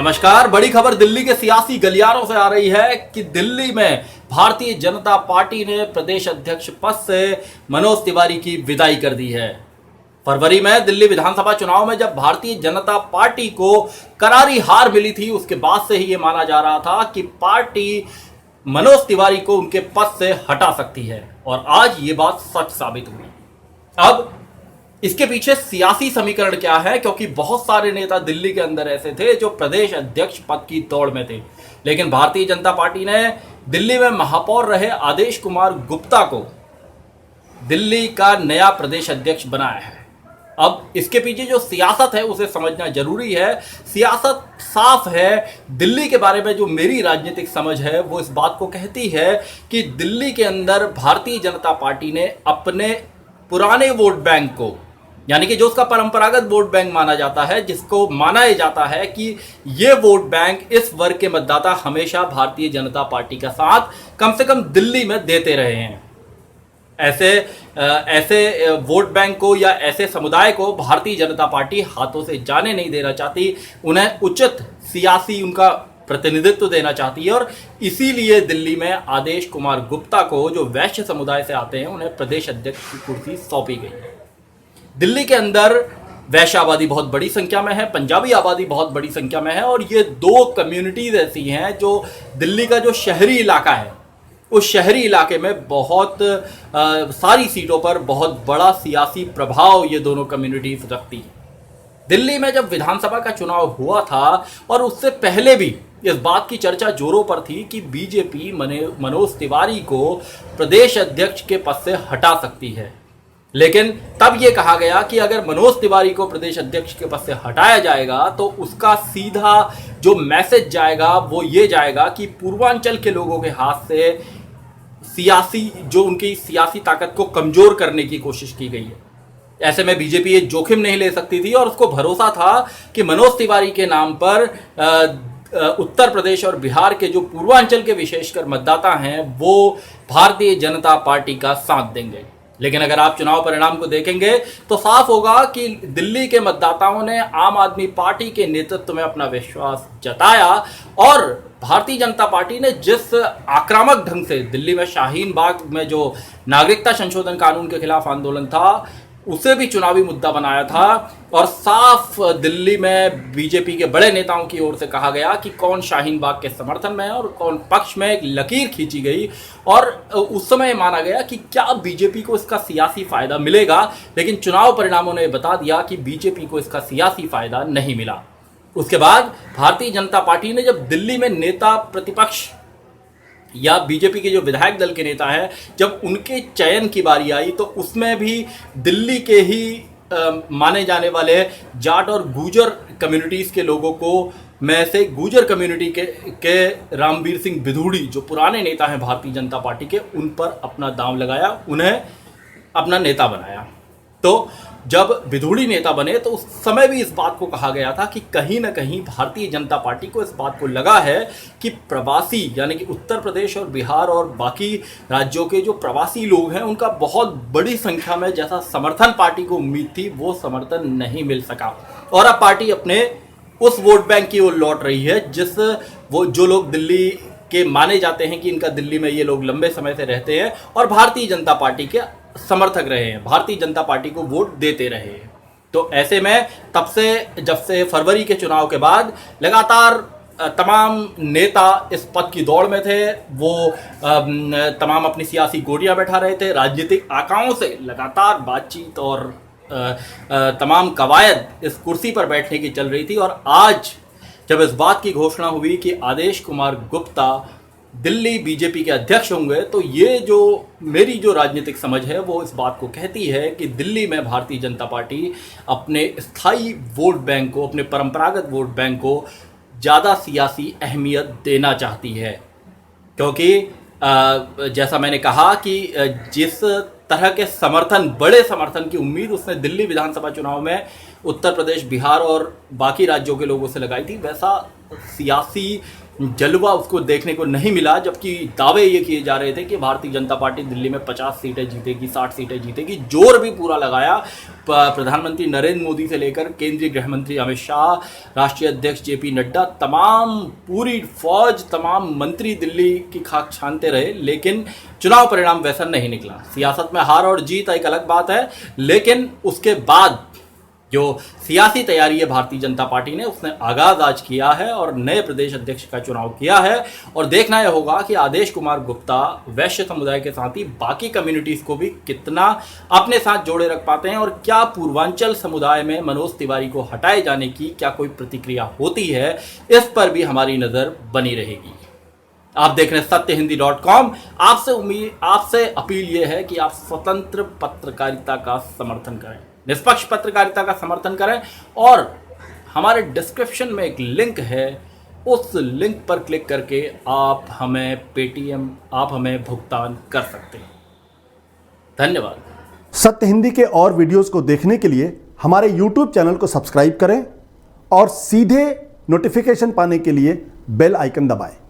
नमस्कार। बड़ी खबर दिल्ली के सियासी गलियारों से आ रही है कि दिल्ली में भारतीय जनता पार्टी ने प्रदेश अध्यक्ष पद से मनोज तिवारी की विदाई कर दी है। फरवरी में दिल्ली विधानसभा चुनाव में जब भारतीय जनता पार्टी को करारी हार मिली थी, उसके बाद से ही यह माना जा रहा था कि पार्टी मनोज तिवारी को उनके पद से हटा सकती है और आज ये बात सच साबित हुई। अब इसके पीछे सियासी समीकरण क्या है, क्योंकि बहुत सारे नेता दिल्ली के अंदर ऐसे थे जो प्रदेश अध्यक्ष पद की दौड़ में थे, लेकिन भारतीय जनता पार्टी ने दिल्ली में महापौर रहे आदेश कुमार गुप्ता को दिल्ली का नया प्रदेश अध्यक्ष बनाया है। अब इसके पीछे जो सियासत है उसे समझना जरूरी है। सियासत साफ है। दिल्ली के बारे में जो मेरी राजनीतिक समझ है वो इस बात को कहती है कि दिल्ली के अंदर भारतीय जनता पार्टी ने अपने पुराने वोट बैंक को, यानी कि जो उसका परंपरागत वोट बैंक माना जाता है, जिसको माना जाता है कि ये वोट बैंक इस वर्ग के मतदाता हमेशा भारतीय जनता पार्टी का साथ कम से कम दिल्ली में देते रहे हैं, ऐसे वोट बैंक को या ऐसे समुदाय को भारतीय जनता पार्टी हाथों से जाने नहीं देना चाहती। उन्हें उचित सियासी उनका प्रतिनिधित्व देना चाहती है और इसीलिए दिल्ली में आदेश कुमार गुप्ता को, जो वैश्य समुदाय से आते हैं, उन्हें प्रदेश अध्यक्ष की कुर्सी सौंपी गई है। दिल्ली के अंदर वैश्य आबादी बहुत बड़ी संख्या में है, पंजाबी आबादी बहुत बड़ी संख्या में है और ये दो कम्युनिटीज ऐसी हैं जो दिल्ली का जो शहरी इलाका है, उस शहरी इलाके में बहुत सारी सीटों पर बहुत बड़ा सियासी प्रभाव ये दोनों कम्युनिटीज रखती हैं। दिल्ली में जब विधानसभा का चुनाव हुआ था और उससे पहले भी इस बात की चर्चा जोरों पर थी कि बीजेपी मनोज तिवारी को प्रदेश अध्यक्ष के पद से हटा सकती है, लेकिन तब यह कहा गया कि अगर मनोज तिवारी को प्रदेश अध्यक्ष के पद से हटाया जाएगा तो उसका सीधा जो मैसेज जाएगा वो ये जाएगा कि पूर्वांचल के लोगों के हाथ से उनकी सियासी ताकत को कमजोर करने की कोशिश की गई है। ऐसे में बीजेपी ये जोखिम नहीं ले सकती थी और उसको भरोसा था कि मनोज तिवारी के नाम पर उत्तर प्रदेश और बिहार के जो पूर्वांचल के विशेषकर मतदाता हैं वो भारतीय जनता पार्टी का साथ देंगे। लेकिन अगर आप चुनाव परिणाम को देखेंगे तो साफ होगा कि दिल्ली के मतदाताओं ने आम आदमी पार्टी के नेतृत्व में अपना विश्वास जताया और भारतीय जनता पार्टी ने जिस आक्रामक ढंग से दिल्ली में शाहीन बाग में जो नागरिकता संशोधन कानून के खिलाफ आंदोलन था उसे भी चुनावी मुद्दा बनाया था और साफ दिल्ली में बीजेपी के बड़े नेताओं की ओर से कहा गया कि कौन शाहीन बाग के समर्थन में है और कौन पक्ष में, एक लकीर खींची गई और उस समय माना गया कि क्या बीजेपी को इसका सियासी फायदा मिलेगा, लेकिन चुनाव परिणामों ने बता दिया कि बीजेपी को इसका सियासी फायदा नहीं मिला। उसके बाद भारतीय जनता पार्टी ने जब दिल्ली में नेता प्रतिपक्ष या बीजेपी के जो विधायक दल के नेता हैं, जब उनके चयन की बारी आई तो उसमें भी दिल्ली के ही माने जाने वाले जाट और गुर्जर कम्युनिटीज़ के लोगों को में से गुर्जर कम्युनिटी के रामवीर सिंह बिधूड़ी, जो पुराने नेता हैं भारतीय जनता पार्टी के, उन पर अपना दांव लगाया, उन्हें अपना नेता बनाया। तो जब बिधूड़ी नेता बने तो उस समय भी इस बात को कहा गया था कि कहीं ना कहीं भारतीय जनता पार्टी को इस बात को लगा है कि प्रवासी, यानी कि उत्तर प्रदेश और बिहार और बाकी राज्यों के जो प्रवासी लोग हैं उनका बहुत बड़ी संख्या में जैसा समर्थन पार्टी को उम्मीद थी वो समर्थन नहीं मिल सका और अब पार्टी अपने उस वोट बैंक की ओर लौट रही है जो लोग दिल्ली के माने जाते हैं कि इनका दिल्ली में ये लोग लंबे समय से रहते हैं और भारतीय जनता पार्टी के समर्थक रहे हैं, भारतीय जनता पार्टी को वोट देते रहे हैं। तो ऐसे में तब से जब से फरवरी के चुनाव के बाद लगातार तमाम नेता इस पद की दौड़ में थे, वो तमाम अपनी सियासी गोटियां बैठा रहे थे, राजनीतिक आकाओं से लगातार बातचीत और तमाम कवायद इस कुर्सी पर बैठने की चल रही थी और आज जब इस बात की घोषणा हुई कि आदेश कुमार गुप्ता दिल्ली बीजेपी के अध्यक्ष होंगे तो ये जो मेरी जो राजनीतिक समझ है वो इस बात को कहती है कि दिल्ली में भारतीय जनता पार्टी अपने स्थायी वोट बैंक को, अपने परंपरागत वोट बैंक को ज़्यादा सियासी अहमियत देना चाहती है, क्योंकि जैसा मैंने कहा कि जिस तरह के बड़े समर्थन की उम्मीद उसने दिल्ली विधानसभा चुनाव में उत्तर प्रदेश, बिहार और बाकी राज्यों के लोगों से लगाई थी, वैसा सियासी जलवा उसको देखने को नहीं मिला, जबकि दावे ये किए जा रहे थे कि भारतीय जनता पार्टी दिल्ली में 50 सीटें जीतेगी, 60 सीटें जीतेगी। जोर भी पूरा लगाया प्रधानमंत्री नरेंद्र मोदी से लेकर केंद्रीय गृह मंत्री अमित शाह, राष्ट्रीय अध्यक्ष जेपी नड्डा, तमाम पूरी फौज, तमाम मंत्री दिल्ली की खाक छानते रहे, लेकिन चुनाव परिणाम वैसा नहीं निकला। सियासत में हार और जीत एक अलग बात है, लेकिन उसके बाद जो सियासी तैयारी है भारतीय जनता पार्टी ने, उसने आगाज आज किया है और नए प्रदेश अध्यक्ष का चुनाव किया है। और देखना यह होगा कि आदेश कुमार गुप्ता वैश्य समुदाय के साथ ही बाकी कम्युनिटीज को भी कितना अपने साथ जोड़े रख पाते हैं, और क्या पूर्वांचल समुदाय में मनोज तिवारी को हटाए जाने की क्या कोई प्रतिक्रिया होती है, इस पर भी हमारी नजर बनी रहेगी। आप देख रहे हैं सत्यहिंदी.com। आपसे अपील यह है कि आप स्वतंत्र पत्रकारिता का समर्थन करें, निष्पक्ष पत्रकारिता का समर्थन करें, और हमारे डिस्क्रिप्शन में एक लिंक है, उस लिंक पर क्लिक करके आप हमें पेटीएम, आप हमें भुगतान कर सकते हैं। धन्यवाद। सत्य हिंदी के और वीडियोस को देखने के लिए हमारे YouTube चैनल को सब्सक्राइब करें और सीधे नोटिफिकेशन पाने के लिए बेल आइकन दबाएं।